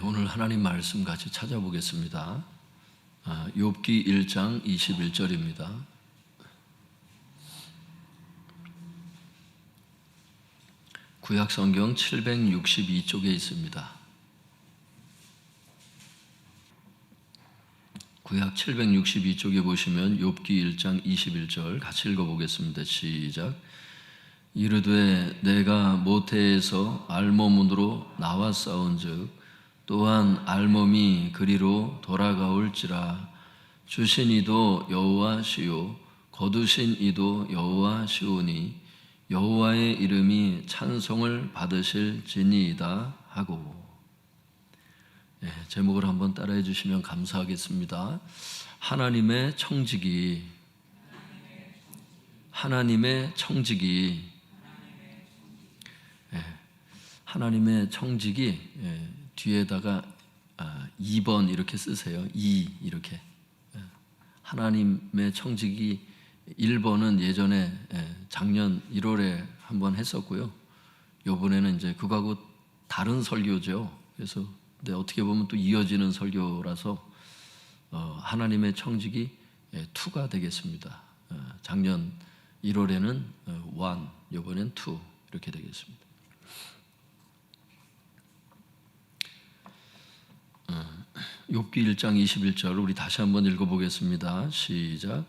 오늘 하나님 말씀 같이 찾아보겠습니다. 욥기 1장 21절입니다. 구약 성경 762쪽에 있습니다. 구약 762쪽에 보시면 욥기 1장 21절 같이 읽어보겠습니다. 시작. 이르되 내가 모태에서 알몸으로 나와 싸운즉 또한 알몸이 그리로 돌아가올지라. 주신 이도 여호와시요 거두신 이도 여호와시오니 여호와의 이름이 찬송을 받으실지니이다 하고. 제목을 한번 따라해 주시면 감사하겠습니다. 하나님의 청지기. 하나님의 청지기. 하나님의 청지기. 뒤에다가 2번 이렇게 쓰세요. 2 이렇게. 하나님의 청지기 1번은 예전에 작년 1월에 한번 했었고요. 이번에는 이제 그거하고 다른 설교죠. 그래서 근데 어떻게 보면 또 이어지는 설교라서 하나님의 청지기 2가 되겠습니다. 작년 1월에는 1, 이번엔 2 이렇게 되겠습니다. 욥기 1장 21절 우리 다시 한번 읽어보겠습니다. 시작.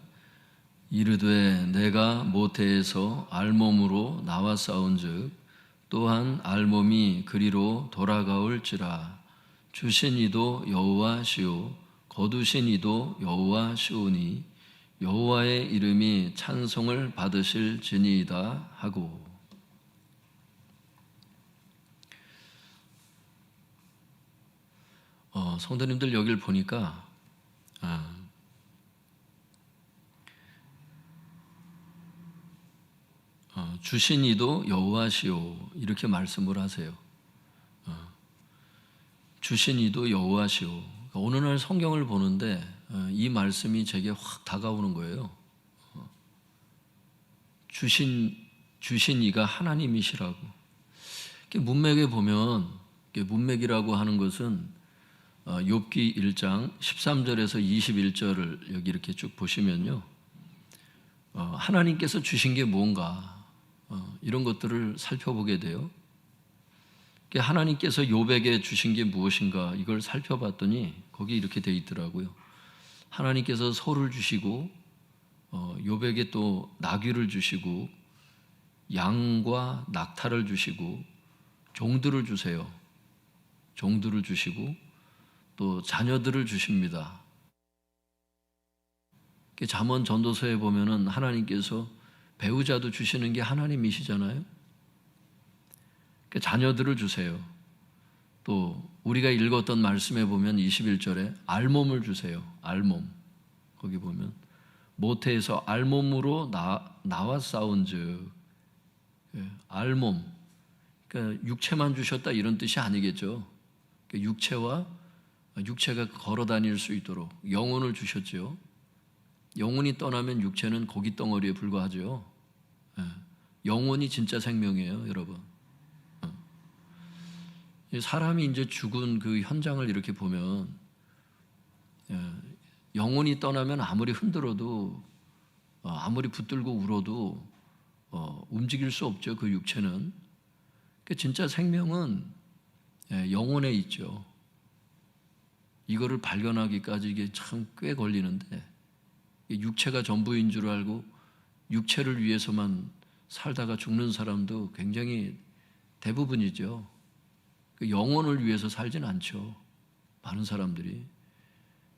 이르되 내가 모태에서 알몸으로 나와 싸운즉 또한 알몸이 그리로 돌아가올지라. 주신 이도 여호와시오 거두신 이도 여호와시오니 여호와의 이름이 찬송을 받으실지니이다 하고. 성도님들 여기를 보니까 주신 이도 여호와시오 이렇게 말씀을 하세요. 주신 이도 여호와시오. 어느 날 성경을 보는데 이 말씀이 제게 확 다가오는 거예요. 주신 이가 하나님이시라고. 문맥에 보면 문맥이라고 하는 것은 욥기 1장 13절에서 21절을 여기 이렇게 쭉 보시면요, 하나님께서 주신 게 뭔가 이런 것들을 살펴보게 돼요. 하나님께서 욥에게 주신 게 무엇인가 이걸 살펴봤더니 거기 이렇게 돼 있더라고요. 하나님께서 소를 주시고 욥에게 또 나귀를 주시고 양과 낙타를 주시고 종들을 주세요. 종들을 주시고 또 자녀들을 주십니다. 잠언 전도서에 보면은 하나님께서 배우자도 주시는 게 하나님이시잖아요. 자녀들을 주세요. 또 우리가 읽었던 말씀에 보면 21절에 알몸을 주세요. 알몸. 거기 보면 모태에서 알몸으로 나와 싸운즉. 알몸. 그러니까 육체만 주셨다 이런 뜻이 아니겠죠. 육체가 걸어 다닐 수 있도록 영혼을 주셨죠. 영혼이 떠나면 육체는 고기 덩어리에 불과하죠. 영혼이 진짜 생명이에요, 여러분. 사람이 이제 죽은 그 현장을 이렇게 보면 영혼이 떠나면 아무리 흔들어도 아무리 붙들고 울어도 움직일 수 없죠. 그 육체는. 진짜 생명은 영혼에 있죠. 이거를 발견하기까지 이게 참 꽤 걸리는데, 육체가 전부인 줄 알고 육체를 위해서만 살다가 죽는 사람도 굉장히 대부분이죠. 영혼을 위해서 살진 않죠. 많은 사람들이.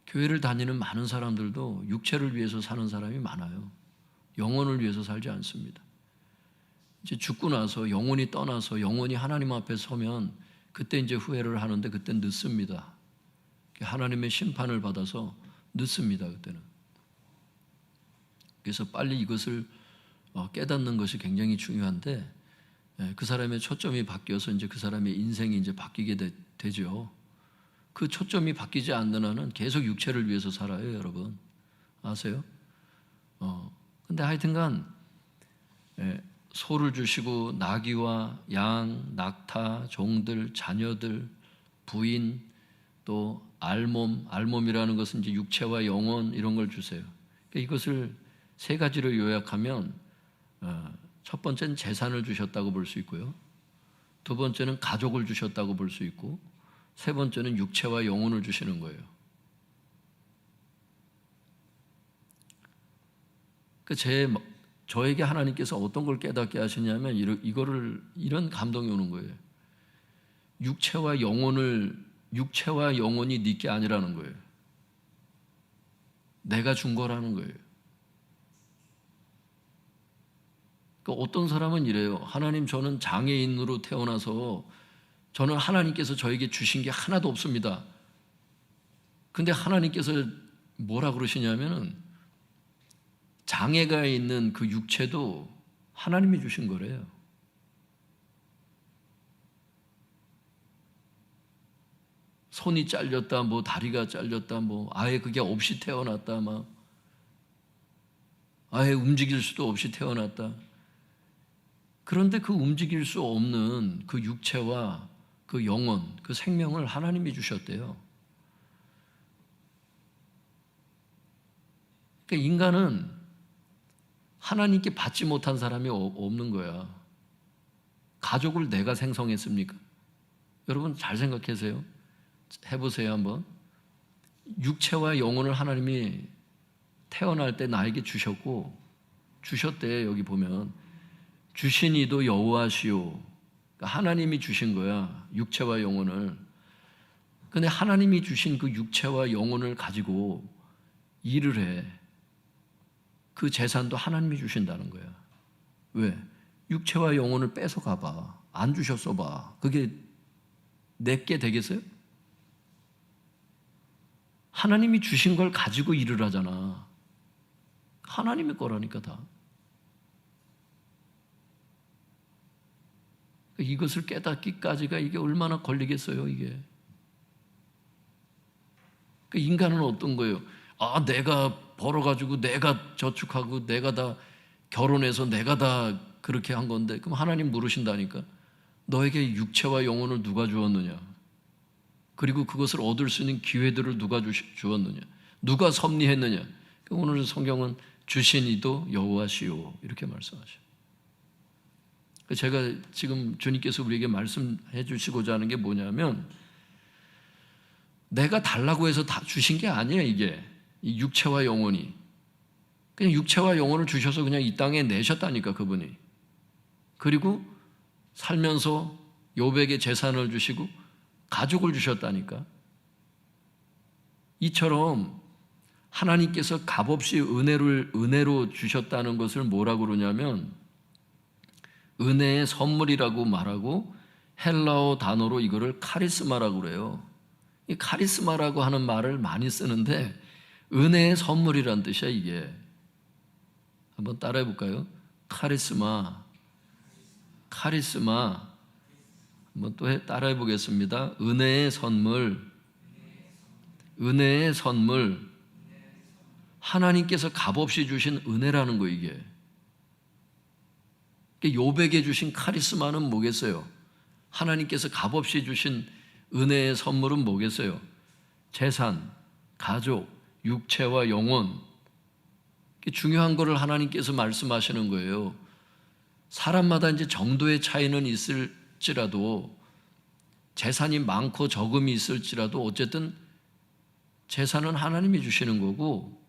교회를 다니는 많은 사람들도 육체를 위해서 사는 사람이 많아요. 영혼을 위해서 살지 않습니다. 이제 죽고 나서 영혼이 떠나서 영혼이 하나님 앞에 서면 그때 이제 후회를 하는데 그때는 늦습니다. 하나님의 심판을 받아서 늦습니다. 그때는. 그래서 빨리 이것을 깨닫는 것이 굉장히 중요한데, 그 사람의 초점이 바뀌어서 이제 그 사람의 인생이 이제 바뀌게 되죠. 그 초점이 바뀌지 않는 한은 계속 육체를 위해서 살아요, 여러분. 아세요? 근데 하여튼간 소를 주시고 나귀와 양, 낙타, 종들, 자녀들, 부인, 또 알몸이라는 것은 이제 육체와 영혼 이런 걸 주세요. 그러니까 이것을 세 가지로 요약하면 첫 번째는 재산을 주셨다고 볼 수 있고요. 두 번째는 가족을 주셨다고 볼 수 있고, 세 번째는 육체와 영혼을 주시는 거예요. 저에게 하나님께서 어떤 걸 깨닫게 하시냐면 이런 감동이 오는 거예요. 육체와 영혼이 네 게 아니라는 거예요. 내가 준 거라는 거예요. 그러니까 어떤 사람은 이래요. 하나님, 저는 장애인으로 태어나서 저는 하나님께서 저에게 주신 게 하나도 없습니다. 근데 하나님께서 뭐라 그러시냐면은 장애가 있는 그 육체도 하나님이 주신 거래요. 손이 잘렸다, 뭐 다리가 잘렸다, 뭐 아예 그게 없이 태어났다, 막 아예 움직일 수도 없이 태어났다. 그런데 그 움직일 수 없는 그 육체와 그 영혼, 그 생명을 하나님이 주셨대요. 그러니까 인간은 하나님께 받지 못한 사람이 없는 거야. 가족을 내가 생성했습니까? 여러분 잘 생각하세요. 해보세요 한번. 육체와 영혼을 하나님이 태어날 때 나에게 주셨대. 여기 보면 주신 이도 여호와시오. 그러니까 하나님이 주신 거야, 육체와 영혼을. 근데 하나님이 주신 그 육체와 영혼을 가지고 일을 해. 그 재산도 하나님이 주신다는 거야. 왜? 육체와 영혼을 뺏어가 봐. 안 주셨어 봐. 그게 내게 되겠어요? 하나님이 주신 걸 가지고 일을 하잖아. 하나님의 거라니까 다. 이것을 깨닫기까지가 이게 얼마나 걸리겠어요, 이게. 인간은 어떤 거예요? 내가 벌어가지고 내가 저축하고 내가 다 결혼해서 내가 다 그렇게 한 건데, 그럼 하나님 물으신다니까. 너에게 육체와 영혼을 누가 주었느냐? 그리고 그것을 얻을 수 있는 기회들을 누가 주었느냐? 누가 섭리했느냐? 오늘 성경은 주신 이도 여호와시오 이렇게 말씀하셔요. 제가 지금 주님께서 우리에게 말씀해 주시고자 하는 게 뭐냐면, 내가 달라고 해서 다 주신 게 아니에요. 이게 이 육체와 영혼이 그냥 육체와 영혼을 주셔서 그냥 이 땅에 내셨다니까, 그분이. 그리고 살면서 욥에게 재산을 주시고 가족을 주셨다니까. 이처럼 하나님께서 값없이 은혜로 주셨다는 것을 뭐라고 그러냐면 은혜의 선물이라고 말하고, 헬라어 단어로 이거를 카리스마라고 그래요. 이 카리스마라고 하는 말을 많이 쓰는데 은혜의 선물이란 뜻이야, 이게. 한번 따라해 볼까요? 카리스마. 한번 또 따라해 보겠습니다. 은혜의 선물. 하나님께서 값없이 주신 은혜라는 거, 이게. 욥에게 주신 카리스마는 뭐겠어요? 하나님께서 값없이 주신 은혜의 선물은 뭐겠어요? 재산, 가족, 육체와 영혼. 중요한 거를 하나님께서 말씀하시는 거예요. 사람마다 이제 정도의 차이는 있을지라도, 재산이 많고 적음이 있을지라도 어쨌든 재산은 하나님이 주시는 거고,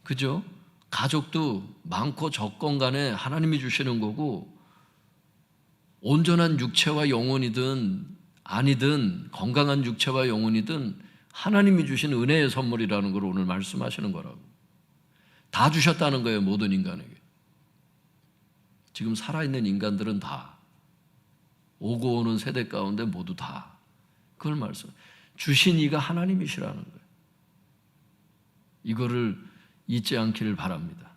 그죠? 가족도 많고 적건 간에 하나님이 주시는 거고, 온전한 육체와 영혼이든 아니든 건강한 육체와 영혼이든 하나님이 주신 은혜의 선물이라는 걸 오늘 말씀하시는 거라고. 다 주셨다는 거예요, 모든 인간에게. 지금 살아있는 인간들은 다, 오고 오는 세대 가운데 모두 다 그걸 주신 이가 하나님이시라는 거예요. 이거를 잊지 않기를 바랍니다.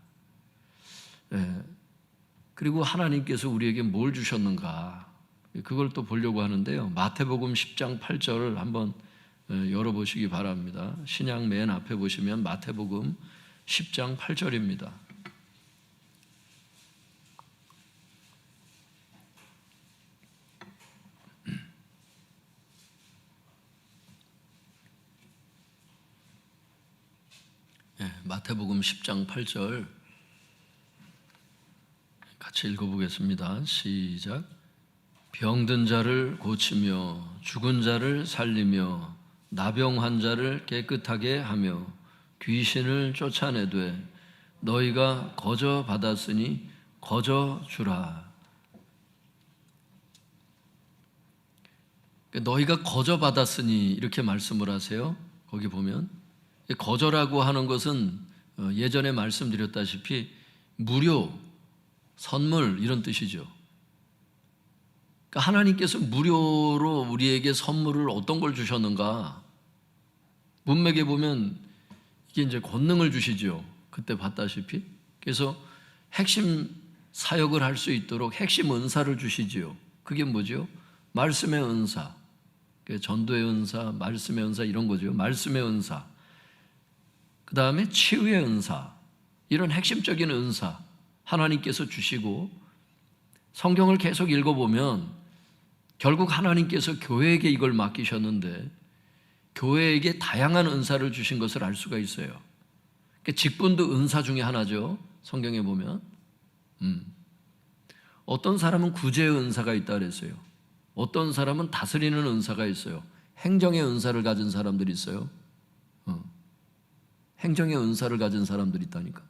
그리고 하나님께서 우리에게 뭘 주셨는가, 그걸 또 보려고 하는데요. 마태복음 10장 8절을 한번 열어보시기 바랍니다. 신약 맨 앞에 보시면 마태복음 10장 8절입니다. 마태복음 10장 8절 같이 읽어보겠습니다. 시작. 병든 자를 고치며 죽은 자를 살리며 나병 환자를 깨끗하게 하며 귀신을 쫓아내되 너희가 거저 받았으니 거저 주라. 너희가 거저 받았으니 이렇게 말씀을 하세요. 거기 보면 거저라고 하는 것은 예전에 말씀드렸다시피 무료, 선물 이런 뜻이죠. 그러니까 하나님께서 무료로 우리에게 선물을 어떤 걸 주셨는가? 문맥에 보면 이게 이제 권능을 주시죠. 그때 봤다시피. 그래서 핵심 사역을 할 수 있도록 핵심 은사를 주시지요. 그게 뭐죠? 말씀의 은사, 전도의 은사, 말씀의 은사 이런 거죠. 말씀의 은사. 그 다음에 치유의 은사. 이런 핵심적인 은사 하나님께서 주시고, 성경을 계속 읽어보면 결국 하나님께서 교회에게 이걸 맡기셨는데 교회에게 다양한 은사를 주신 것을 알 수가 있어요. 그러니까 직분도 은사 중에 하나죠. 성경에 보면 어떤 사람은 구제의 은사가 있다 그랬어요. 어떤 사람은 다스리는 은사가 있어요. 행정의 은사를 가진 사람들이 있어요. 행정의 은사를 가진 사람들이 있다니까.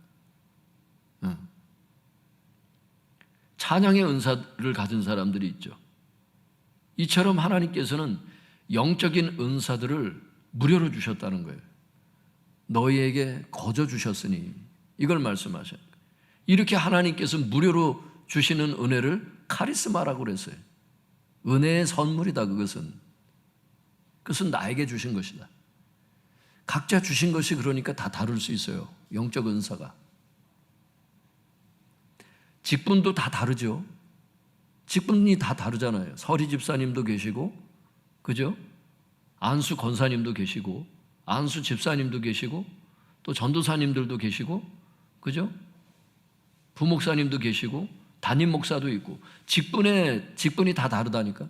찬양의 은사를 가진 사람들이 있죠. 이처럼 하나님께서는 영적인 은사들을 무료로 주셨다는 거예요. 너희에게 거저 주셨으니 이걸 말씀하셔요. 이렇게 하나님께서 무료로 주시는 은혜를 카리스마라고 그랬어요. 은혜의 선물이다. 그것은 나에게 주신 것이다. 각자 주신 것이 그러니까 다 다를 수 있어요. 영적 은사가. 직분도 다 다르죠. 직분이 다 다르잖아요. 서리 집사님도 계시고, 그죠? 안수 권사님도 계시고, 안수 집사님도 계시고, 또 전도사님들도 계시고, 그죠? 부목사님도 계시고, 담임 목사도 있고, 직분이 다 다르다니까.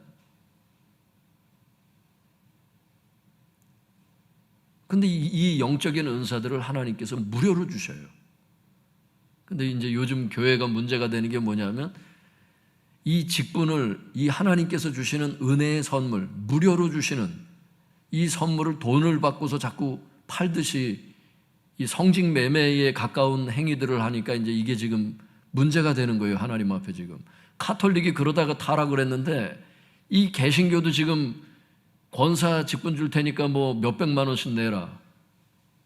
근데 이 영적인 은사들을 하나님께서 무료로 주셔요. 근데 이제 요즘 교회가 문제가 되는 게 뭐냐면, 이 직분을, 이 하나님께서 주시는 은혜의 선물, 무료로 주시는 이 선물을 돈을 받고서 자꾸 팔듯이 이 성직 매매에 가까운 행위들을 하니까 이제 이게 지금 문제가 되는 거예요. 하나님 앞에 지금. 카톨릭이 그러다가 타락을 했는데, 이 개신교도 지금 권사 직분 줄 테니까 뭐 몇백만 원씩 내라.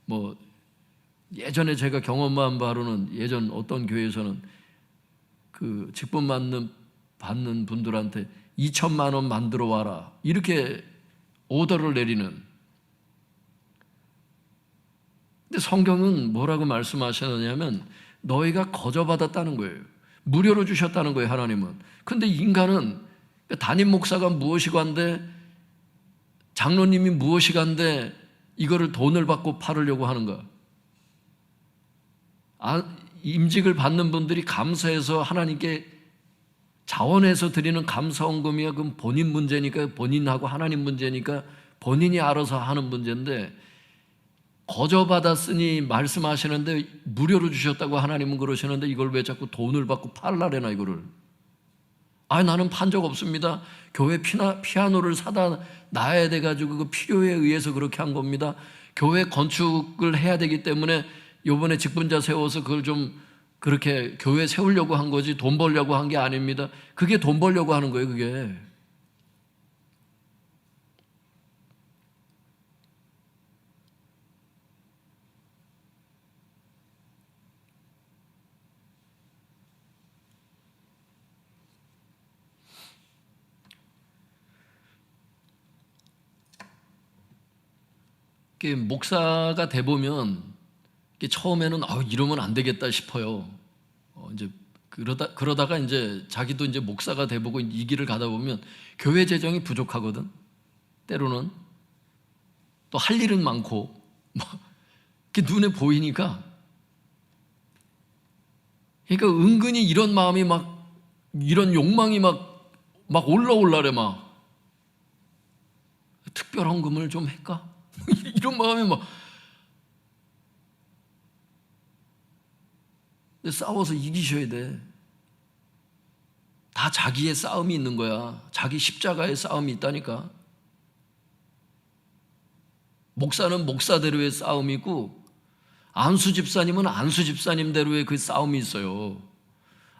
뭐 예전에 제가 경험한 바로는 예전 어떤 교회에서는 그 직분 받는 분들한테 2천만 원 만들어 와라. 이렇게 오더를 내리는. 근데 성경은 뭐라고 말씀하셨냐면 너희가 거저 받았다는 거예요. 무료로 주셨다는 거예요, 하나님은. 근데 인간은 담임 목사가 무엇이고 한데, 장로님이 무엇이고 한데 이거를 돈을 받고 팔으려고 하는가? 임직을 받는 분들이 감사해서 하나님께 자원해서 드리는 감사원금이야. 그건 본인 문제니까, 본인하고 하나님 문제니까 본인이 알아서 하는 문제인데, 거저 받았으니 말씀하시는데 무료로 주셨다고 하나님은 그러시는데 이걸 왜 자꾸 돈을 받고 팔라래나 이거를. 나는 판 적 없습니다. 교회 피아노를 사다 놔야 돼가지고 그 필요에 의해서 그렇게 한 겁니다. 교회 건축을 해야 되기 때문에 요번에 직분자 세워서 그걸 좀 그렇게 교회 세우려고 한 거지 돈 벌려고 한 게 아닙니다. 그게 돈 벌려고 하는 거예요, 그게. 목사가 돼 보면 처음에는 이러면 안 되겠다 싶어요. 이제 그러다가 이제 자기도 이제 목사가 돼 보고 이 길을 가다 보면 교회 재정이 부족하거든. 때로는 또 할 일은 많고 이렇게 눈에 보이니까. 그러니까 은근히 이런 마음이 이런 욕망이 막 올라올라래 막. 특별 헌금을 좀 할까? 이런 마음이 근데 싸워서 이기셔야 돼. 다 자기의 싸움이 있는 거야. 자기 십자가의 싸움이 있다니까. 목사는 목사대로의 싸움이고 안수 집사님은 안수 집사님대로의 그 싸움이 있어요.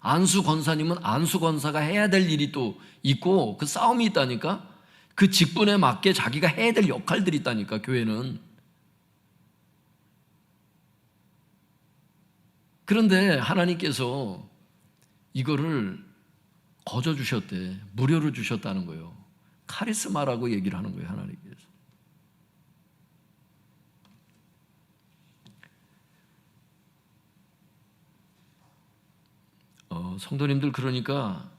안수 권사님은 안수 권사가 해야 될 일이 또 있고 그 싸움이 있다니까. 그 직분에 맞게 자기가 해야 될 역할들이 있다니까, 교회는. 그런데 하나님께서 이거를 거저 주셨대. 무료로 주셨다는 거예요. 카리스마라고 얘기를 하는 거예요, 하나님께서. 성도님들, 그러니까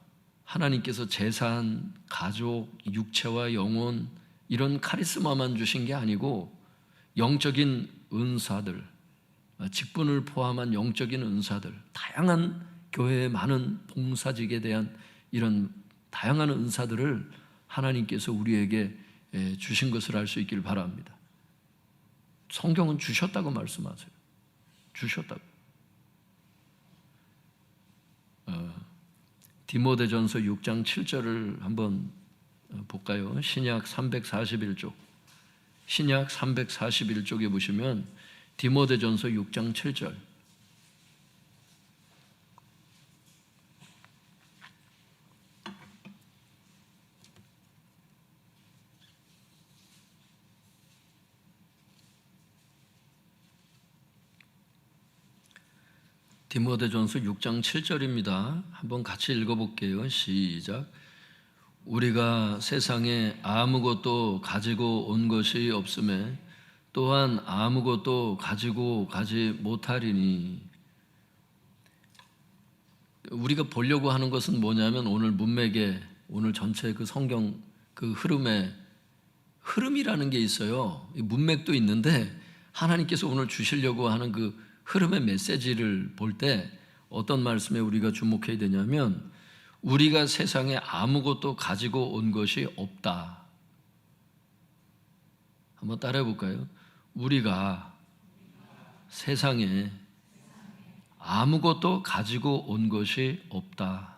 하나님께서 재산, 가족, 육체와 영혼 이런 카리스마만 주신 게 아니고 영적인 은사들, 직분을 포함한 영적인 은사들, 다양한 교회의 많은 봉사직에 대한 이런 다양한 은사들을 하나님께서 우리에게 주신 것을 알 수 있기를 바랍니다. 성경은 주셨다고 말씀하세요. 주셨다고. 디모데전서 6장 7절을 한번 볼까요? 신약 341쪽. 신약 341쪽에 보시면 디모데전서 6장 7절. 디모데전서 6장 7절입니다. 한번 같이 읽어볼게요. 시작. 우리가 세상에 아무것도 가지고 온 것이 없음에 또한 아무것도 가지고 가지 못하리니. 우리가 보려고 하는 것은 뭐냐면 오늘 문맥에, 오늘 전체 그 성경 그 흐름이라는 게 있어요. 문맥도 있는데 하나님께서 오늘 주시려고 하는 그 흐름의 메시지를 볼 때 어떤 말씀에 우리가 주목해야 되냐면, 우리가 세상에 아무것도 가지고 온 것이 없다. 한번 따라해 볼까요? 우리가 세상에 아무것도 가지고 온 것이 없다.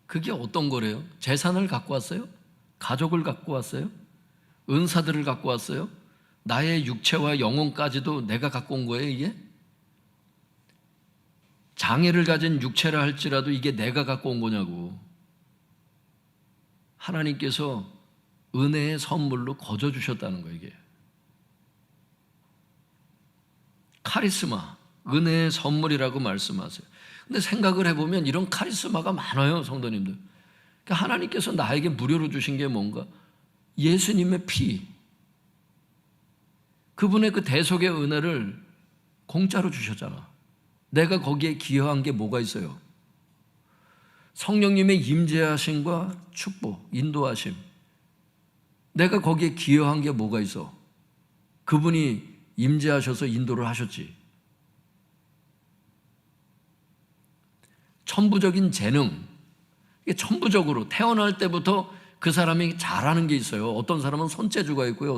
그게 어떤 거래요? 재산을 갖고 왔어요? 가족을 갖고 왔어요? 은사들을 갖고 왔어요? 나의 육체와 영혼까지도 내가 갖고 온 거예요, 이게? 장애를 가진 육체라 할지라도 이게 내가 갖고 온 거냐고. 하나님께서 은혜의 선물로 거저 주셨다는 거예요, 이게. 카리스마, 은혜의 선물이라고 말씀하세요. 근데 생각을 해보면 이런 카리스마가 많아요, 성도님들. 그러니까 하나님께서 나에게 무료로 주신 게 뭔가? 예수님의 피, 그분의 그 대속의 은혜를 공짜로 주셨잖아. 내가 거기에 기여한 게 뭐가 있어요? 성령님의 임재하심과 축복, 인도하심. 내가 거기에 기여한 게 뭐가 있어? 그분이 임재하셔서 인도를 하셨지. 천부적인 재능, 이게 천부적으로 태어날 때부터 그 사람이 잘하는 게 있어요. 어떤 사람은 손재주가 있고요.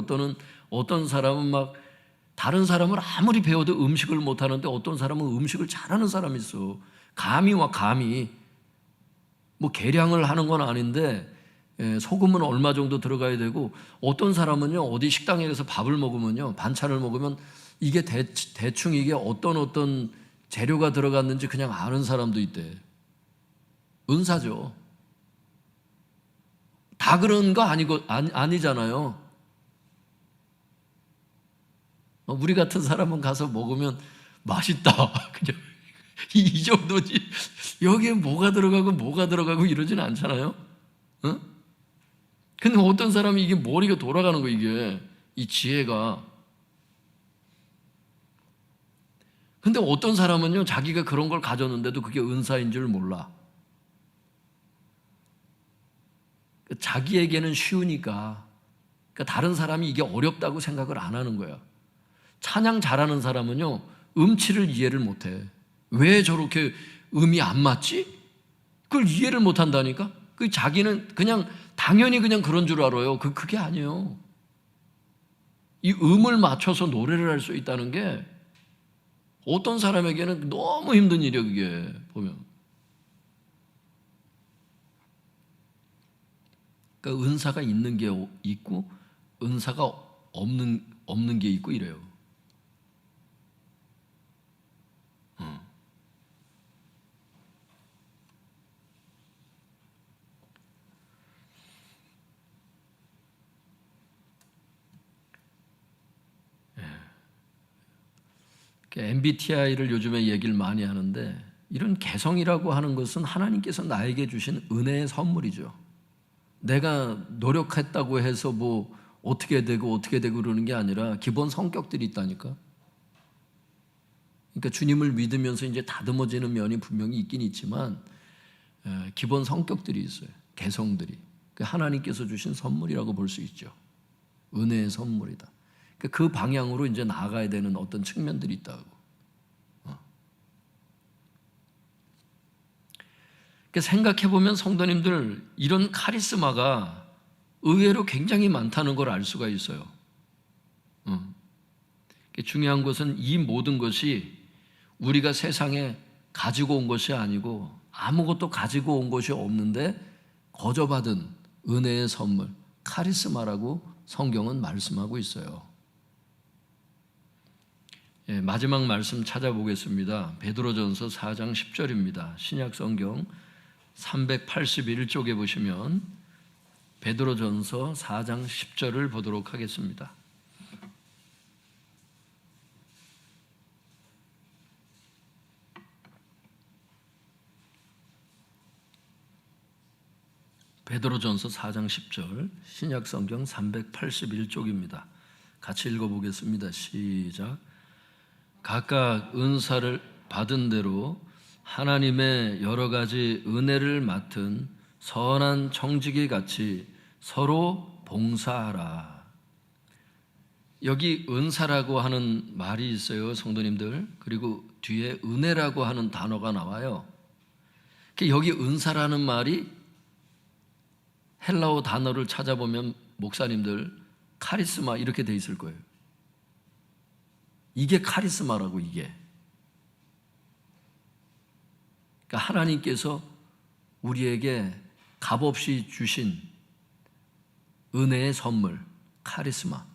어떤 사람은 막 다른 사람을 아무리 배워도 음식을 못하는데 어떤 사람은 음식을 잘하는 사람이 있어. 감이와 감이. 뭐 계량을 하는 건 아닌데 소금은 얼마 정도 들어가야 되고, 어떤 사람은요 어디 식당에 가서 밥을 먹으면요, 반찬을 먹으면 이게 대충 이게 어떤 재료가 들어갔는지 그냥 아는 사람도 있대. 은사죠. 다 그런 거 아니잖아요. 우리 같은 사람은 가서 먹으면 맛있다. 그냥 이 정도지. 여기에 뭐가 들어가고 이러지는 않잖아요. 응? 근데 어떤 사람이 이게 머리가 돌아가는 거, 이게 이 지혜가. 근데 어떤 사람은요 자기가 그런 걸 가졌는데도 그게 은사인 줄 몰라. 자기에게는 쉬우니까, 그러니까 다른 사람이 이게 어렵다고 생각을 안 하는 거야. 찬양 잘하는 사람은요 음치를 이해를 못해. 왜 저렇게 음이 안 맞지? 그걸 이해를 못한다니까. 그 자기는 그냥 당연히 그냥 그런 줄 알아요. 그게 아니에요. 이 음을 맞춰서 노래를 할 수 있다는 게 어떤 사람에게는 너무 힘든 일이에요, 그게 보면. 그러니까 은사가 있는 게 있고 은사가 없는 게 있고 이래요. MBTI를 요즘에 얘기를 많이 하는데 이런 개성이라고 하는 것은 하나님께서 나에게 주신 은혜의 선물이죠. 내가 노력했다고 해서 뭐 어떻게 되고 그러는 게 아니라 기본 성격들이 있다니까. 그러니까 주님을 믿으면서 이제 다듬어지는 면이 분명히 있긴 있지만 기본 성격들이 있어요. 개성들이. 하나님께서 주신 선물이라고 볼 수 있죠. 은혜의 선물이다. 그 방향으로 이제 나아가야 되는 어떤 측면들이 있다고. 생각해 보면 성도님들 이런 카리스마가 의외로 굉장히 많다는 걸 알 수가 있어요. 중요한 것은 이 모든 것이 우리가 세상에 가지고 온 것이 아니고 아무것도 가지고 온 것이 없는데 거저 받은 은혜의 선물, 카리스마라고 성경은 말씀하고 있어요. 마지막 말씀 찾아보겠습니다. 베드로전서 4장 10절입니다. 신약 성경 381쪽에 보시면 베드로전서 4장 10절을 보도록 하겠습니다. 베드로전서 4장 10절 신약 성경 381쪽입니다. 같이 읽어보겠습니다. 시작. 각각 은사를 받은 대로 하나님의 여러 가지 은혜를 맡은 선한 청지기 같이 서로 봉사하라. 여기 은사라고 하는 말이 있어요, 성도님들. 그리고 뒤에 은혜라고 하는 단어가 나와요. 여기 은사라는 말이 헬라어 단어를 찾아보면 목사님들 카리스마 이렇게 돼 있을 거예요. 이게 카리스마라고 이게. 그러니까 하나님께서 우리에게 값없이 주신 은혜의 선물, 카리스마.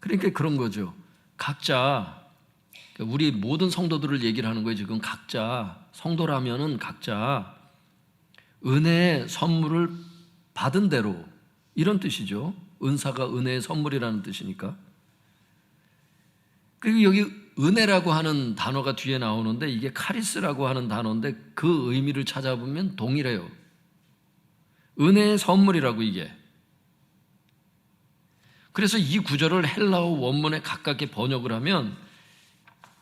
그러니까 그런 거죠. 각자 우리 모든 성도들을 얘기를 하는 거예요. 지금 각자 성도라면은 각자 은혜의 선물을 받은 대로 이런 뜻이죠. 은사가 은혜의 선물이라는 뜻이니까. 그리고 여기 은혜라고 하는 단어가 뒤에 나오는데 이게 카리스라고 하는 단어인데 그 의미를 찾아보면 동일해요. 은혜의 선물이라고 이게. 그래서 이 구절을 헬라어 원문에 가깝게 번역을 하면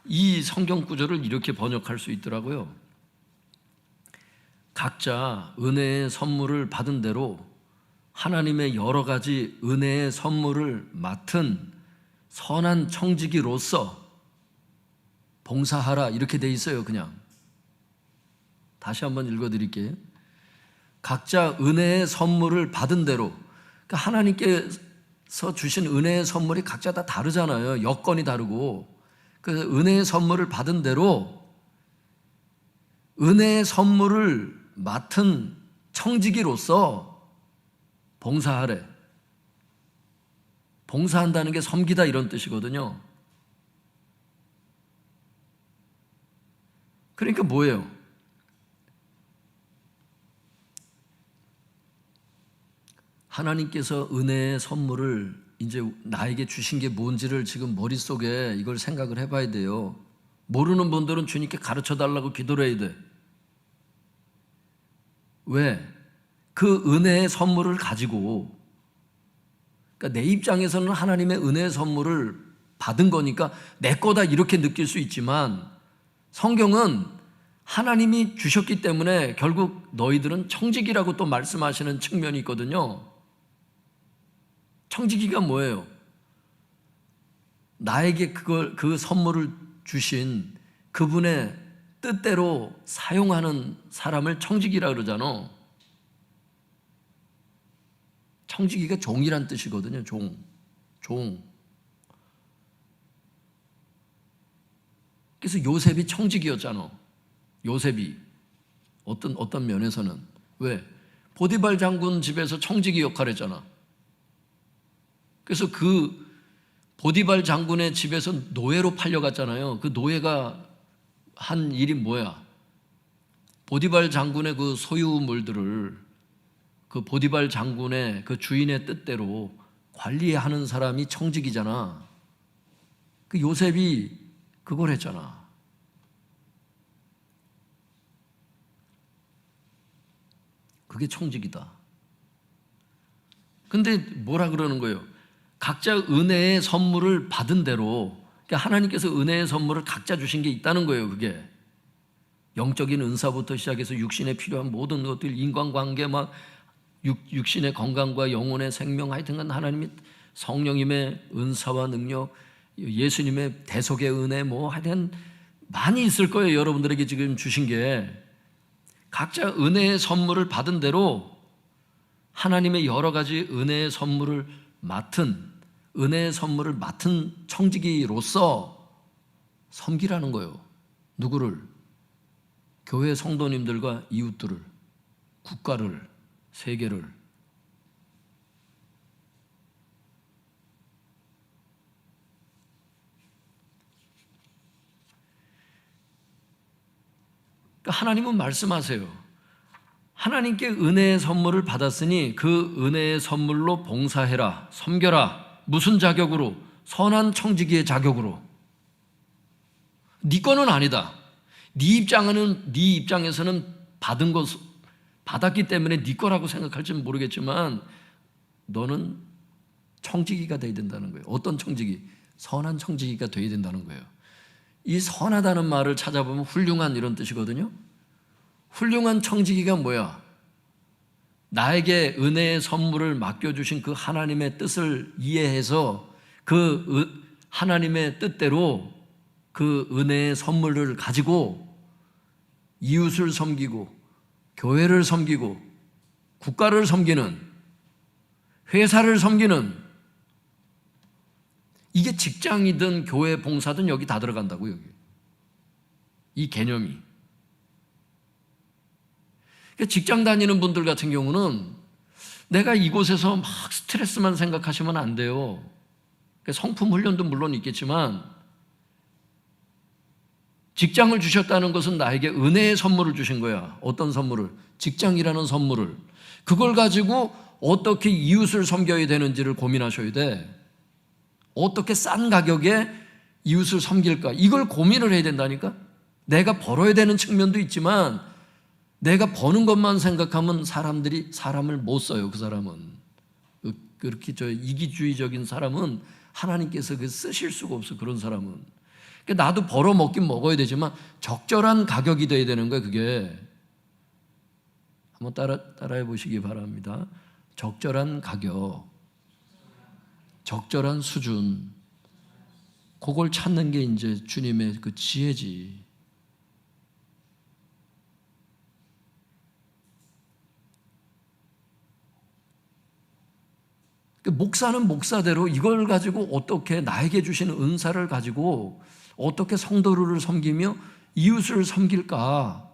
이 성경 구절을 이렇게 번역할 수 있더라고요. 각자 은혜의 선물을 받은 대로 하나님의 여러 가지 은혜의 선물을 맡은 선한 청지기로서 봉사하라 이렇게 돼 있어요. 그냥 다시 한번 읽어드릴게요. 각자 은혜의 선물을 받은 대로, 그러니까 하나님께서 주신 은혜의 선물이 각자 다 다르잖아요. 여건이 다르고. 그래서 은혜의 선물을 받은 대로 은혜의 선물을 맡은 청지기로서 봉사하래. 봉사한다는 게 섬기다 이런 뜻이거든요. 그러니까 뭐예요? 하나님께서 은혜의 선물을 이제 나에게 주신 게 뭔지를 지금 머릿속에 이걸 생각을 해봐야 돼요. 모르는 분들은 주님께 가르쳐 달라고 기도를 해야 돼. 왜? 그 은혜의 선물을 가지고, 그러니까 내 입장에서는 하나님의 은혜의 선물을 받은 거니까 내 거다 이렇게 느낄 수 있지만 성경은 하나님이 주셨기 때문에 결국 너희들은 청지기라고 또 말씀하시는 측면이 있거든요. 청지기가 뭐예요? 나에게 그 선물을 주신 그분의 뜻대로 사용하는 사람을 청지기라 그러잖아. 청지기가 종이란 뜻이거든요. 종. 그래서 요셉이 청직이었잖아. 요셉이 어떤 면에서는 왜? 보디발 장군 집에서 청지기 역할을 했잖아. 그래서 그 보디발 장군의 집에서 노예로 팔려갔잖아요. 그 노예가 한 일이 뭐야? 보디발 장군의 그 소유물들을 그 보디발 장군의 그 주인의 뜻대로 관리하는 사람이 청직이잖아. 그 요셉이 그걸 했잖아. 그게 청직이다. 근데 뭐라 그러는 거예요? 각자 은혜의 선물을 받은 대로, 그러니까 하나님께서 은혜의 선물을 각자 주신 게 있다는 거예요. 그게 영적인 은사부터 시작해서 육신에 필요한 모든 것들, 인간관계, 막 육신의 건강과 영혼의 생명, 하여튼간 하나님이 성령님의 은사와 능력, 예수님의 대속의 은혜, 뭐 하여튼 많이 있을 거예요. 여러분들에게 지금 주신 게. 각자 은혜의 선물을 받은 대로 하나님의 여러 가지 은혜의 선물을 맡은 청지기로서 섬기라는 거예요. 누구를? 교회 성도님들과 이웃들을, 국가를, 세계를. 그러니까 하나님은 말씀하세요. 하나님께 은혜의 선물을 받았으니 그 은혜의 선물로 봉사해라, 섬겨라. 무슨 자격으로? 선한 청지기의 자격으로. 네 거는 아니다. 네 입장에서는 받았기 때문에 네 거라고 생각할지는 모르겠지만 너는 청지기가 돼야 된다는 거예요. 어떤 청지기? 선한 청지기가 돼야 된다는 거예요. 이 선하다는 말을 찾아보면 훌륭한 이런 뜻이거든요. 훌륭한 청지기가 뭐야? 나에게 은혜의 선물을 맡겨주신 그 하나님의 뜻을 이해해서 그 하나님의 뜻대로 그 은혜의 선물을 가지고 이웃을 섬기고 교회를 섬기고 국가를 섬기는, 회사를 섬기는, 이게 직장이든 교회 봉사든 여기 다 들어간다고. 여기 이 개념이. 직장 다니는 분들 같은 경우는 내가 이곳에서 막 스트레스만 생각하시면 안 돼요. 성품 훈련도 물론 있겠지만 직장을 주셨다는 것은 나에게 은혜의 선물을 주신 거야. 어떤 선물을? 직장이라는 선물을. 그걸 가지고 어떻게 이웃을 섬겨야 되는지를 고민하셔야 돼. 어떻게 싼 가격에 이웃을 섬길까? 이걸 고민을 해야 된다니까. 내가 벌어야 되는 측면도 있지만 내가 버는 것만 생각하면 사람을 못 써요. 그 사람은 그렇게 이기주의적인 사람은 하나님께서 쓰실 수가 없어. 그런 사람은. 그러니까 나도 벌어 먹긴 먹어야 되지만 적절한 가격이 돼야 되는 거예요. 그게 한번 따라해 보시기 바랍니다. 적절한 가격, 적절한 수준, 그걸 찾는 게 이제 주님의 그 지혜지. 목사는 목사대로 이걸 가지고 어떻게 나에게 주신 은사를 가지고 어떻게 성도를 섬기며 이웃을 섬길까?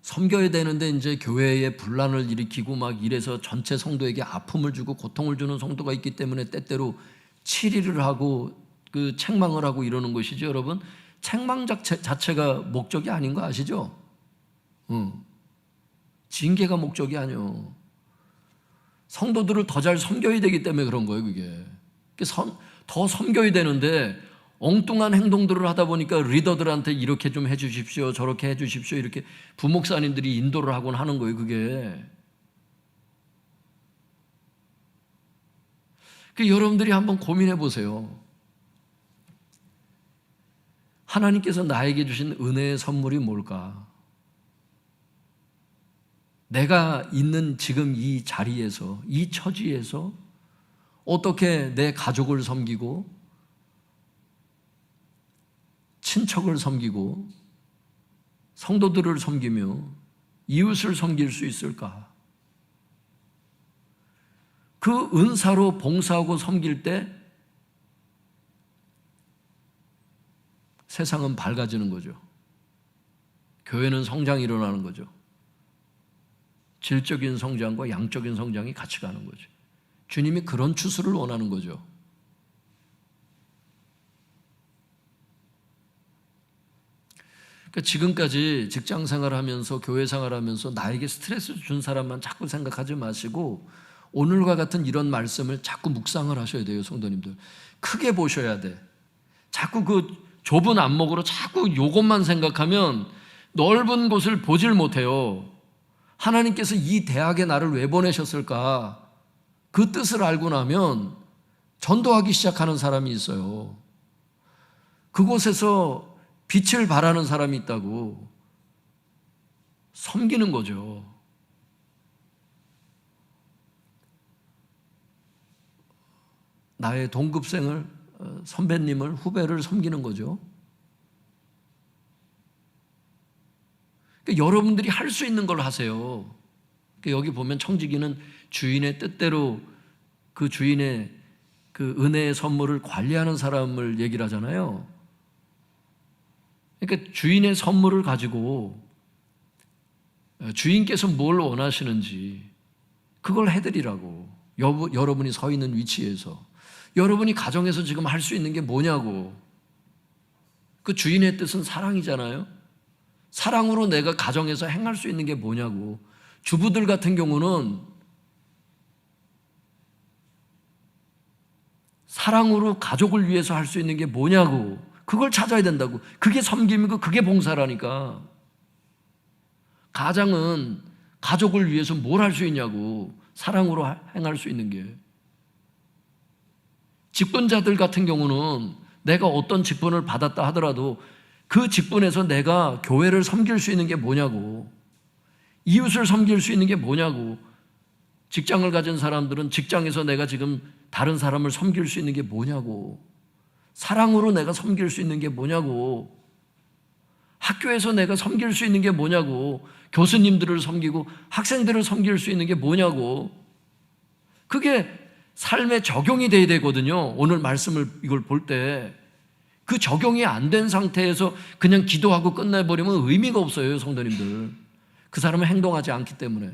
섬겨야 되는데 이제 교회에 분란을 일으키고 막 이래서 전체 성도에게 아픔을 주고 고통을 주는 성도가 있기 때문에 때때로 치리를 하고 그 책망을 하고 이러는 것이죠. 여러분, 책망 자체가 목적이 아닌 거 아시죠? 징계가 목적이 아니요. 성도들을 더 잘 섬겨야 되기 때문에 그런 거예요. 그게 더 섬겨야 되는데 엉뚱한 행동들을 하다 보니까 리더들한테 이렇게 좀 해주십시오, 저렇게 해주십시오, 이렇게 부목사님들이 인도를 하곤 하는 거예요. 그게 여러분들이 한번 고민해 보세요. 하나님께서 나에게 주신 은혜의 선물이 뭘까? 내가 있는 지금 이 자리에서, 이 처지에서 어떻게 내 가족을 섬기고 친척을 섬기고 성도들을 섬기며 이웃을 섬길 수 있을까? 그 은사로 봉사하고 섬길 때 세상은 밝아지는 거죠. 교회는 성장이 일어나는 거죠. 질적인 성장과 양적인 성장이 같이 가는 거죠. 주님이 그런 추수를 원하는 거죠. 그러니까 지금까지 직장 생활하면서 교회 생활하면서 나에게 스트레스 준 사람만 자꾸 생각하지 마시고 오늘과 같은 이런 말씀을 자꾸 묵상을 하셔야 돼요, 성도님들. 크게 보셔야 돼. 자꾸 그 좁은 안목으로 자꾸 이것만 생각하면 넓은 곳을 보질 못해요. 하나님께서 이 대학에 나를 왜 보내셨을까? 그 뜻을 알고 나면 전도하기 시작하는 사람이 있어요. 그곳에서 빛을 발하는 사람이 있다고 섬기는 거죠. 나의 동급생을, 선배님을, 후배를 섬기는 거죠. 그러니까 여러분들이 할 수 있는 걸 하세요. 그러니까 여기 보면 청지기는 주인의 뜻대로 그 주인의 그 은혜의 선물을 관리하는 사람을 얘기를 하잖아요. 그러니까 주인의 선물을 가지고 주인께서 뭘 원하시는지 그걸 해드리라고. 여러분이 서 있는 위치에서 여러분이 가정에서 지금 할 수 있는 게 뭐냐고. 그 주인의 뜻은 사랑이잖아요. 사랑으로 내가 가정에서 행할 수 있는 게 뭐냐고. 주부들 같은 경우는 사랑으로 가족을 위해서 할 수 있는 게 뭐냐고. 그걸 찾아야 된다고. 그게 섬김이고 그게 봉사라니까. 가장은 가족을 위해서 뭘 할 수 있냐고. 사랑으로 행할 수 있는 게. 직분자들 같은 경우는 내가 어떤 직분을 받았다 하더라도 그 직분에서 내가 교회를 섬길 수 있는 게 뭐냐고. 이웃을 섬길 수 있는 게 뭐냐고. 직장을 가진 사람들은 직장에서 내가 지금 다른 사람을 섬길 수 있는 게 뭐냐고. 사랑으로 내가 섬길 수 있는 게 뭐냐고. 학교에서 내가 섬길 수 있는 게 뭐냐고. 교수님들을 섬기고 학생들을 섬길 수 있는 게 뭐냐고. 그게 삶에 적용이 돼야 되거든요. 오늘 말씀을 이걸 볼 때 그 적용이 안 된 상태에서 그냥 기도하고 끝내버리면 의미가 없어요, 성도님들. 그 사람은 행동하지 않기 때문에.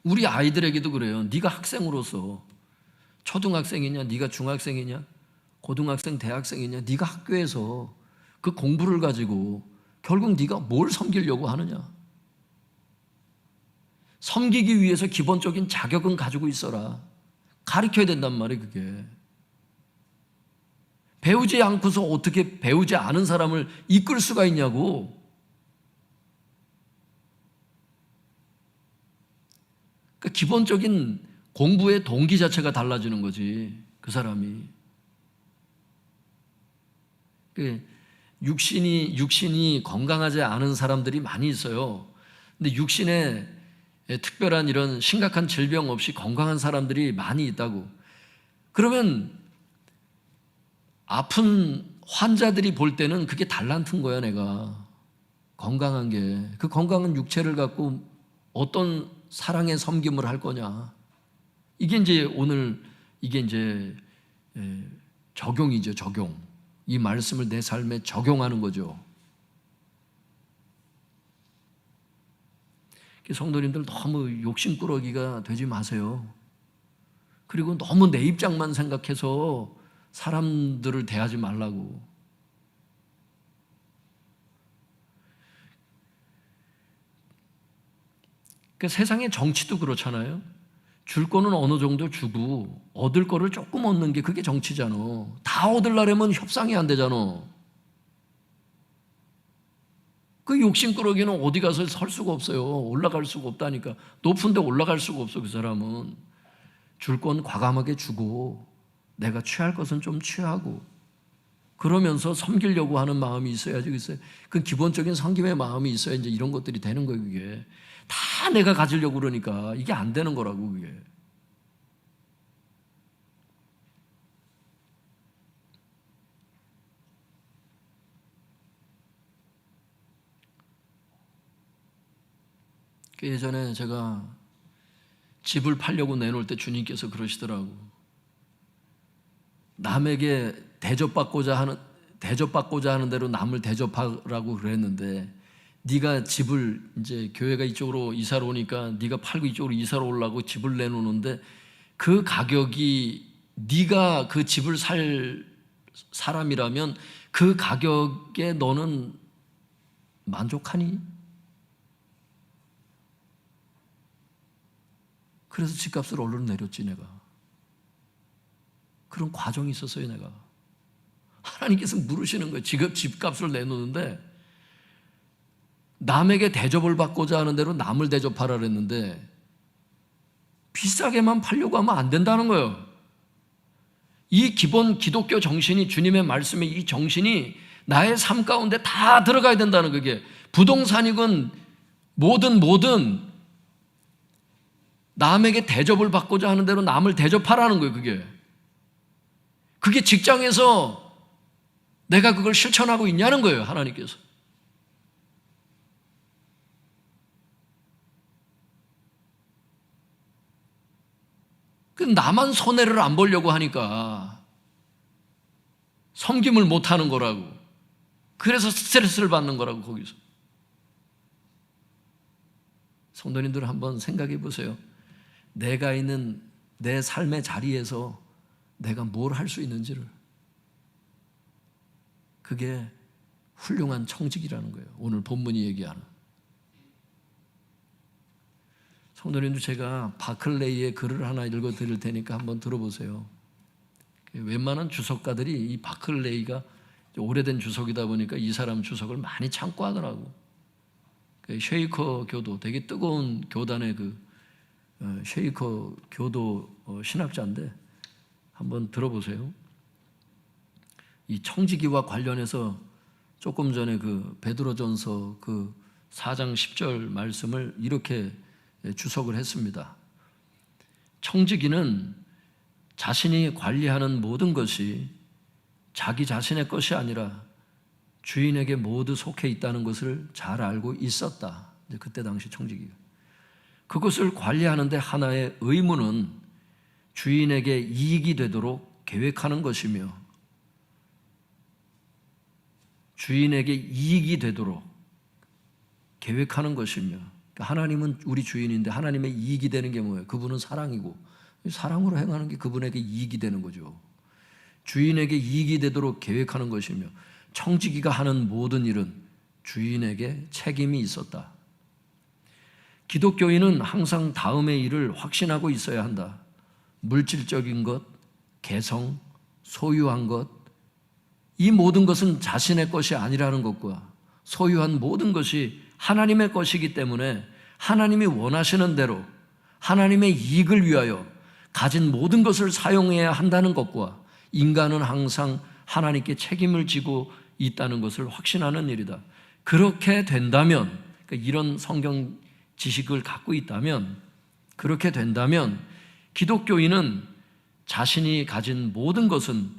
우리 아이들에게도 그래요. 네가 학생으로서 초등학생이냐, 네가 중학생이냐, 고등학생, 대학생이냐, 네가 학교에서 그 공부를 가지고 결국 네가 뭘 섬기려고 하느냐. 섬기기 위해서 기본적인 자격은 가지고 있어라. 가르쳐야 된단 말이에요, 그게. 배우지 않고서 어떻게 배우지 않은 사람을 이끌 수가 있냐고. 그러니까 기본적인 공부의 동기 자체가 달라지는 거지, 그 사람이. 육신이 건강하지 않은 사람들이 많이 있어요. 근데 육신에 특별한 이런 심각한 질병 없이 건강한 사람들이 많이 있다고. 그러면 아픈 환자들이 볼 때는 그게 달란트인 거야, 내가. 건강한 게. 그 건강한 육체를 갖고 어떤 사랑의 섬김을 할 거냐. 이게 이제 오늘 이게 이제 적용이죠, 적용. 이 말씀을 내 삶에 적용하는 거죠. 성도님들 너무 욕심꾸러기가 되지 마세요. 그리고 너무 내 입장만 생각해서 사람들을 대하지 말라고. 세상의 정치도 그렇잖아요. 줄 거는 어느 정도 주고 얻을 거를 조금 얻는 게 그게 정치잖아. 다 얻으려면 협상이 안 되잖아. 그 욕심꾸러기는 어디 가서 설 수가 없어요. 올라갈 수가 없다니까. 높은 데 올라갈 수가 없어, 그 사람은. 줄 건 과감하게 주고 내가 취할 것은 좀 취하고 그러면서 섬기려고 하는 마음이 있어야지. 그 기본적인 섬김의 마음이 있어야 이제 이런 것들이 되는 거예요, 그게. 다 내가 가지려고 그러니까 이게 안 되는 거라고, 그게. 예전에 제가 집을 팔려고 내놓을 때 주님께서 그러시더라고. 남에게 대접받고자 하는 대로 남을 대접하라고 그랬는데, 네가 집을, 이제 교회가 이쪽으로 이사를 오니까 네가 팔고 이쪽으로 이사를 오려고 집을 내놓는데, 그 가격이, 네가 그 집을 살 사람이라면 그 가격에 너는 만족하니? 그래서 집값을 얼른 내렸지 내가. 그런 과정이 있었어요 내가. 하나님께서 물으시는 거예요. 집값을 내놓는데 남에게 대접을 받고자 하는 대로 남을 대접하라 그랬는데 비싸게만 팔려고 하면 안 된다는 거예요. 이 기본 기독교 정신이, 주님의 말씀의 이 정신이 나의 삶 가운데 다 들어가야 된다는, 그게 부동산이건 뭐든 남에게 대접을 받고자 하는 대로 남을 대접하라는 거예요. 그게 직장에서 내가 그걸 실천하고 있냐는 거예요, 하나님께서. 나만 손해를 안 보려고 하니까 섬김을 못 하는 거라고. 그래서 스트레스를 받는 거라고, 거기서. 성도님들 한번 생각해 보세요. 내가 있는 내 삶의 자리에서 내가 뭘 할 수 있는지를. 그게 훌륭한 청직이라는 거예요. 오늘 본문이 얘기하는. 성도님들, 제가 바클레이의 글을 하나 읽어 드릴 테니까 한번 들어보세요. 웬만한 주석가들이 이 바클레이가 오래된 주석이다 보니까 이 사람 주석을 많이 참고하더라고. 쉐이커 교도, 되게 뜨거운 교단의 쉐이커 교도 신학자인데 한번 들어보세요. 이 청지기와 관련해서 조금 전에 베드로전서 4장 10절 말씀을 이렇게 주석을 했습니다. 청지기는 자신이 관리하는 모든 것이 자기 자신의 것이 아니라 주인에게 모두 속해 있다는 것을 잘 알고 있었다. 그때 당시 청지기가. 그것을 관리하는데 하나의 의무는 주인에게 이익이 되도록 계획하는 것이며, 주인에게 이익이 되도록 계획하는 것이며, 하나님은 우리 주인인데 하나님의 이익이 되는 게 뭐예요? 그분은 사랑이고 사랑으로 행하는 게 그분에게 이익이 되는 거죠. 주인에게 이익이 되도록 계획하는 것이며, 청지기가 하는 모든 일은 주인에게 책임이 있었다. 기독교인은 항상 다음의 일을 확신하고 있어야 한다. 물질적인 것, 개성, 소유한 것, 이 모든 것은 자신의 것이 아니라는 것과 소유한 모든 것이 하나님의 것이기 때문에 하나님이 원하시는 대로 하나님의 이익을 위하여 가진 모든 것을 사용해야 한다는 것과 인간은 항상 하나님께 책임을 지고 있다는 것을 확신하는 일이다. 그렇게 된다면, 이런 성경 지식을 갖고 있다면, 그렇게 된다면 기독교인은 자신이 가진 모든 것은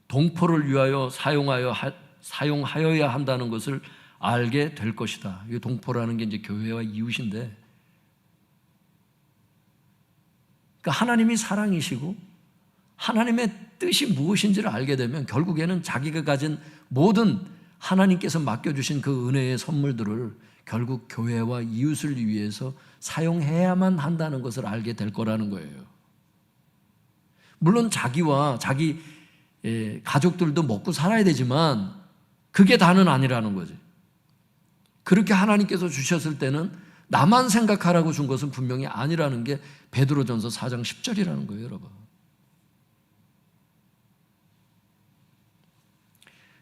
동포를 위하여 사용하여야 한다는 것을 알게 될 것이다. 이 동포라는 게 이제 교회와 이웃인데, 그러니까 하나님이 사랑이시고 하나님의 뜻이 무엇인지를 알게 되면 결국에는 자기가 가진 모든 하나님께서 맡겨주신 그 은혜의 선물들을 결국 교회와 이웃을 위해서 사용해야만 한다는 것을 알게 될 거라는 거예요. 물론 자기와 자기 가족들도 먹고 살아야 되지만 그게 다는 아니라는 거지. 그렇게 하나님께서 주셨을 때는 나만 생각하라고 준 것은 분명히 아니라는 게 베드로전서 4장 10절이라는 거예요, 여러분.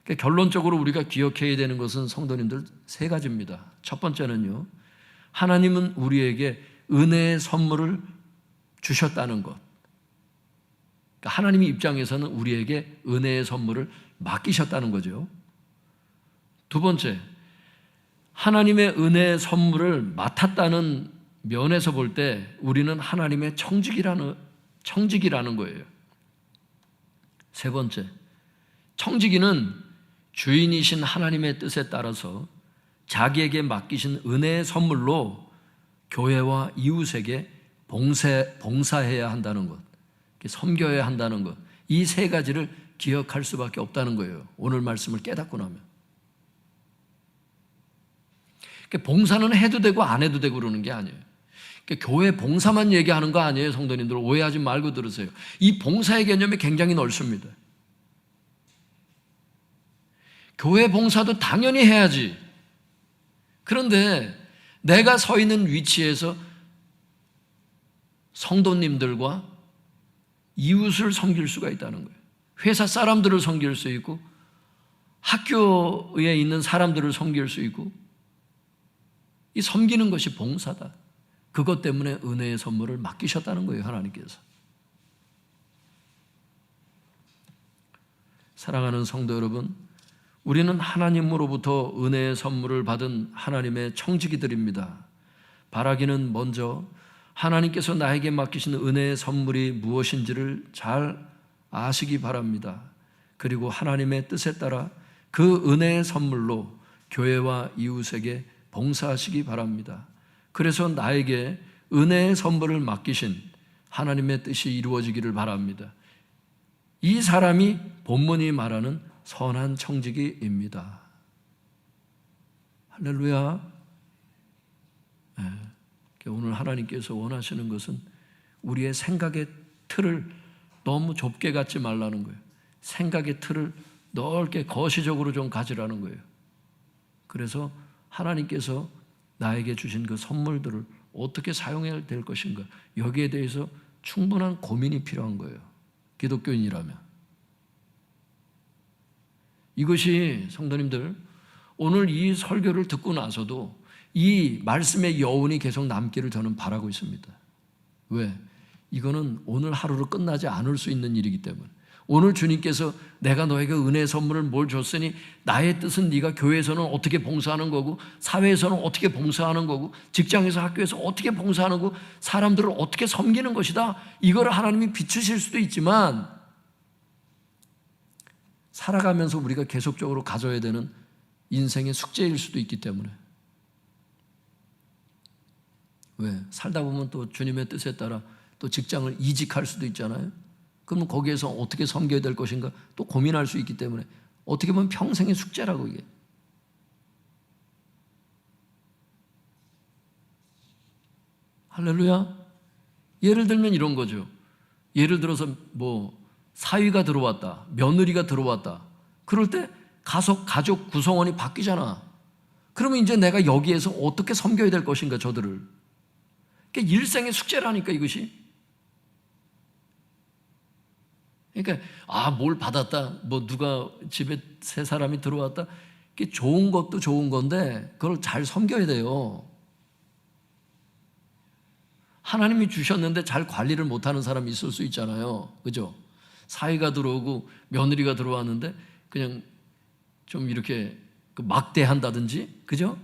그러니까 결론적으로 우리가 기억해야 되는 것은 성도님들 세 가지입니다. 첫 번째는요, 하나님은 우리에게 은혜의 선물을 주셨다는 것. 그러니까 하나님의 입장에서는 우리에게 은혜의 선물을 맡기셨다는 거죠. 두 번째, 하나님의 은혜의 선물을 맡았다는 면에서 볼 때 우리는 하나님의 청지기라는 거예요. 세 번째, 청지기는 주인이신 하나님의 뜻에 따라서 자기에게 맡기신 은혜의 선물로 교회와 이웃에게 봉사해야 한다는 것, 섬겨야 한다는 것, 이 세 가지를 기억할 수밖에 없다는 거예요. 오늘 말씀을 깨닫고 나면. 봉사는 해도 되고 안 해도 되고 그러는 게 아니에요. 교회 봉사만 얘기하는 거 아니에요. 성도님들 오해하지 말고 들으세요. 이 봉사의 개념이 굉장히 넓습니다. 교회 봉사도 당연히 해야지. 그런데 내가 서 있는 위치에서 성도님들과 이웃을 섬길 수가 있다는 거예요. 회사 사람들을 섬길 수 있고 학교에 있는 사람들을 섬길 수 있고 이 섬기는 것이 봉사다. 그것 때문에 은혜의 선물을 맡기셨다는 거예요. 하나님께서. 사랑하는 성도 여러분, 우리는 하나님으로부터 은혜의 선물을 받은 하나님의 청지기들입니다. 바라기는 먼저 하나님께서 나에게 맡기신 은혜의 선물이 무엇인지를 잘 아시기 바랍니다. 그리고 하나님의 뜻에 따라 그 은혜의 선물로 교회와 이웃에게 봉사하시기 바랍니다. 그래서 나에게 은혜의 선물을 맡기신 하나님의 뜻이 이루어지기를 바랍니다. 이 사람이 본문이 말하는 선한 청지기입니다. 할렐루야. 네. 오늘 하나님께서 원하시는 것은 우리의 생각의 틀을 너무 좁게 갖지 말라는 거예요. 생각의 틀을 넓게 거시적으로 좀 가지라는 거예요. 그래서 하나님께서 나에게 주신 그 선물들을 어떻게 사용해야 될 것인가, 여기에 대해서 충분한 고민이 필요한 거예요. 기독교인이라면. 이것이 성도님들 오늘 이 설교를 듣고 나서도 이 말씀의 여운이 계속 남기를 저는 바라고 있습니다. 왜? 이거는 오늘 하루로 끝나지 않을 수 있는 일이기 때문에. 오늘 주님께서 내가 너에게 은혜의 선물을 뭘 줬으니 나의 뜻은 네가 교회에서는 어떻게 봉사하는 거고 사회에서는 어떻게 봉사하는 거고 직장에서 학교에서 어떻게 봉사하는 거고 사람들을 어떻게 섬기는 것이다. 이거를 하나님이 비추실 수도 있지만 살아가면서 우리가 계속적으로 가져야 되는 인생의 숙제일 수도 있기 때문에. 왜? 살다 보면 또 주님의 뜻에 따라 또 직장을 이직할 수도 있잖아요. 그러면 거기에서 어떻게 섬겨야 될 것인가 또 고민할 수 있기 때문에 어떻게 보면 평생의 숙제라고 이게. 할렐루야. 예를 들면 이런 거죠. 예를 들어서 뭐 사위가 들어왔다, 며느리가 들어왔다. 그럴 때 가족 구성원이 바뀌잖아. 그러면 이제 내가 여기에서 어떻게 섬겨야 될 것인가 저들을. 그러니까 일생의 숙제라니까 이것이. 그러니까 뭘 받았다, 뭐 누가 집에 새 사람이 들어왔다. 이게 좋은 것도 좋은 건데 그걸 잘 섬겨야 돼요. 하나님이 주셨는데 잘 관리를 못하는 사람이 있을 수 있잖아요. 그죠? 사위가 들어오고 며느리가 들어왔는데 그냥 좀 이렇게 막대한다든지, 그죠?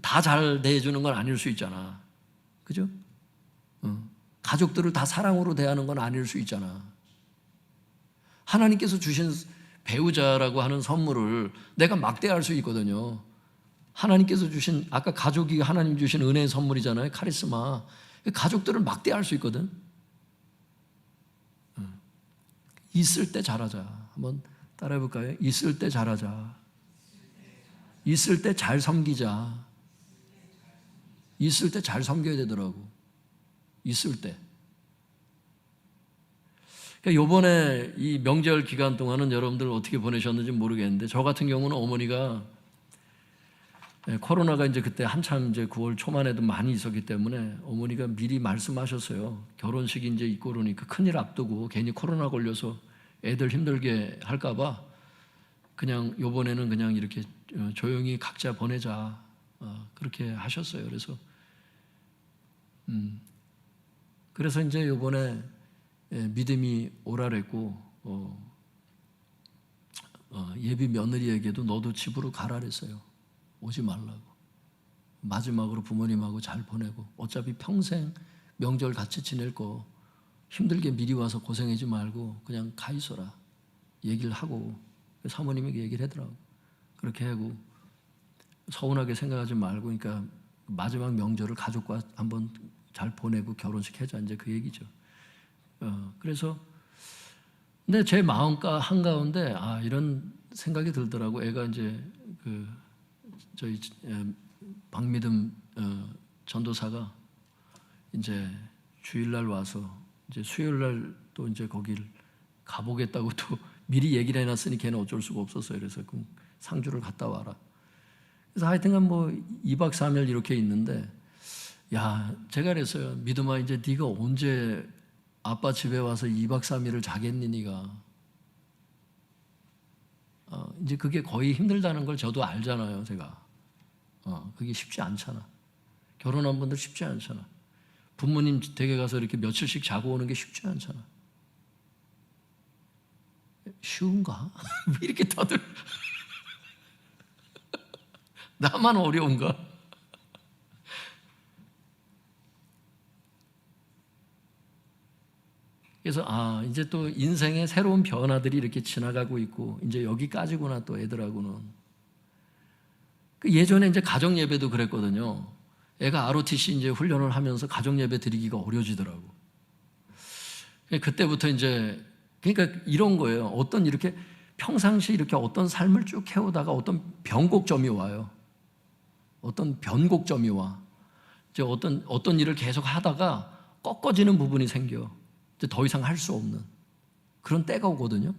다 잘 대해주는 건 아닐 수 있잖아. 그죠? 가족들을 다 사랑으로 대하는 건 아닐 수 있잖아. 하나님께서 주신 배우자라고 하는 선물을 내가 막대할 수 있거든요. 하나님께서 주신, 아까 가족이 하나님 주신 은혜의 선물이잖아요. 카리스마. 가족들을 막대할 수 있거든. 있을 때 잘하자. 한번 따라해 볼까요? 있을 때 잘하자. 있을 때 잘 섬기자. 있을 때 잘 섬겨야 되더라고. 있을 때. 그러니까 요번에 이 명절 기간 동안은 여러분들 어떻게 보내셨는지 모르겠는데 저 같은 경우는 어머니가 코로나가 이제 그때 한참 이제 9월 초반에도 많이 있었기 때문에 어머니가 미리 말씀하셨어요. 결혼식이 이제 있고 그러니까 큰일 앞두고 괜히 코로나 걸려서 애들 힘들게 할까봐 그냥 요번에는 그냥 이렇게 조용히 각자 보내자. 그렇게 하셨어요. 그래서 이제 요번에 믿음이 오라 그랬고 예비 며느리에게도 너도 집으로 가라 그랬어요. 오지 말라고. 마지막으로 부모님하고 잘 보내고 어차피 평생 명절 같이 지낼 거 힘들게 미리 와서 고생하지 말고 그냥 가 있어라. 얘기를 하고 사모님에게 얘기를 하더라고. 그렇게 하고 서운하게 생각하지 말고 그러니까 마지막 명절을 가족과 한번 잘 보내고 결혼식 하자 이제 그 얘기죠. 그래서 근데 제 마음 한가운데 이런 생각이 들더라고. 애가 이제 저희 박미듬 전도사가 이제 주일날 와서 이제 수요일날 또 이제 거길 가보겠다고 또 미리 얘기를 해놨으니 걔는 어쩔 수가 없었어요. 그래서 그럼 상주를 갔다 와라. 그래서 하여튼간 뭐 2박 3일 이렇게 있는데, 제가 그랬어요. 믿음아, 이제 네가 언제 아빠 집에 와서 2박 3일을 자겠니 네가. 이제 그게 거의 힘들다는 걸 저도 알잖아요. 제가 그게 쉽지 않잖아. 결혼한 분들 쉽지 않잖아. 부모님 댁에 가서 이렇게 며칠씩 자고 오는 게 쉽지 않잖아. 쉬운가? 왜 이렇게 다들 나만 어려운가? 그래서 이제 또 인생의 새로운 변화들이 이렇게 지나가고 있고, 이제 여기까지구나. 또 애들하고는 예전에 이제 가정 예배도 그랬거든요. 애가 ROTC 이제 훈련을 하면서 가정 예배 드리기가 어려지더라고. 그때부터 이제 그러니까 이런 거예요. 어떤 이렇게 평상시 이렇게 어떤 삶을 쭉 해오다가 어떤 변곡점이 와요. 어떤 변곡점이 와. 이제 어떤 일을 계속 하다가 꺾어지는 부분이 생겨. 이제 더 이상 할 수 없는 그런 때가 오거든요.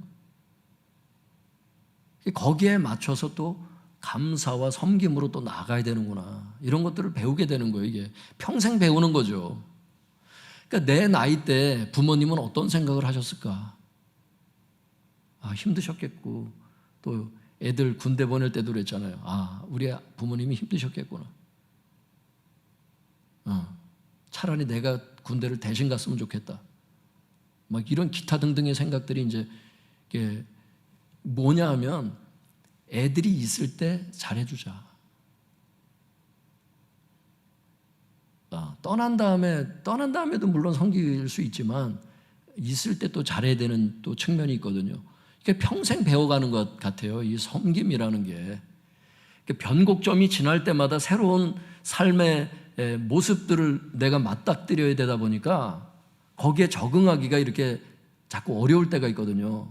거기에 맞춰서 또 감사와 섬김으로 또 나아가야 되는구나. 이런 것들을 배우게 되는 거예요. 이게 평생 배우는 거죠. 그러니까 내 나이 때 부모님은 어떤 생각을 하셨을까? 힘드셨겠고, 또 애들 군대 보낼 때도 그랬잖아요. 우리 부모님이 힘드셨겠구나. 차라리 내가 군대를 대신 갔으면 좋겠다. 막 이런 기타 등등의 생각들이 이제 뭐냐 하면 애들이 있을 때 잘해주자. 떠난 다음에도 물론 섬길 수 있지만 있을 때 또 잘해야 되는 또 측면이 있거든요. 이게 평생 배워가는 것 같아요. 이 섬김이라는 게. 변곡점이 지날 때마다 새로운 삶의 모습들을 내가 맞닥뜨려야 되다 보니까 거기에 적응하기가 이렇게 자꾸 어려울 때가 있거든요.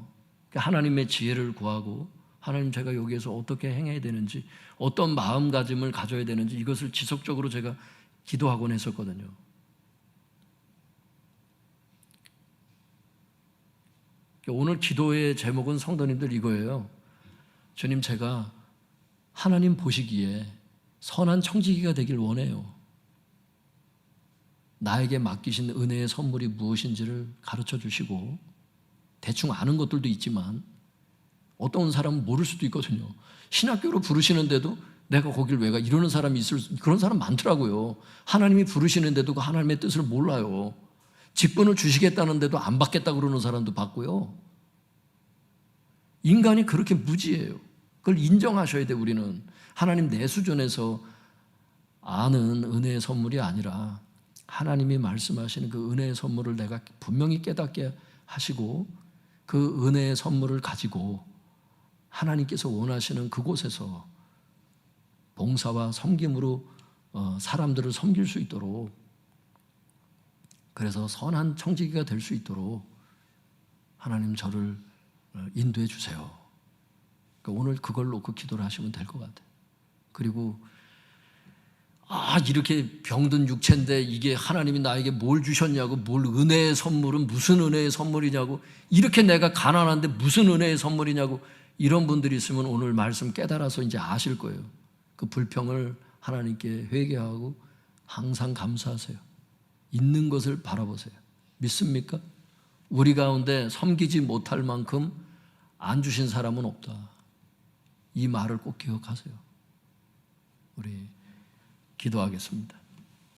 하나님의 지혜를 구하고, 하나님 제가 여기에서 어떻게 행해야 되는지, 어떤 마음가짐을 가져야 되는지, 이것을 지속적으로 제가 기도하곤 했었거든요. 오늘 기도의 제목은 성도님들 이거예요. 주님, 제가 하나님 보시기에 선한 청지기가 되길 원해요. 나에게 맡기신 은혜의 선물이 무엇인지를 가르쳐 주시고, 대충 아는 것들도 있지만 어떤 사람은 모를 수도 있거든요. 신학교로 부르시는데도 내가 거길 왜 가? 이러는 사람이 그런 사람 많더라고요. 하나님이 부르시는데도 그 하나님의 뜻을 몰라요. 직분을 주시겠다는데도 안 받겠다고 그러는 사람도 봤고요. 인간이 그렇게 무지해요. 그걸 인정하셔야 돼. 우리는 하나님 내 수준에서 아는 은혜의 선물이 아니라 하나님이 말씀하시는 그 은혜의 선물을 내가 분명히 깨닫게 하시고, 그 은혜의 선물을 가지고 하나님께서 원하시는 그곳에서 봉사와 섬김으로 사람들을 섬길 수 있도록, 그래서 선한 청지기가 될 수 있도록 하나님 저를 인도해 주세요. 그러니까 오늘 그걸 놓고 기도를 하시면 될 것 같아요. 그리고 이렇게 병든 육체인데 이게 하나님이 나에게 뭘 주셨냐고, 뭘 은혜의 선물은 무슨 은혜의 선물이냐고, 이렇게 내가 가난한데 무슨 은혜의 선물이냐고, 이런 분들이 있으면 오늘 말씀 깨달아서 이제 아실 거예요. 그 불평을 하나님께 회개하고 항상 감사하세요. 있는 것을 바라보세요. 믿습니까? 우리 가운데 섬기지 못할 만큼 안 주신 사람은 없다. 이 말을 꼭 기억하세요. 우리 기도하겠습니다.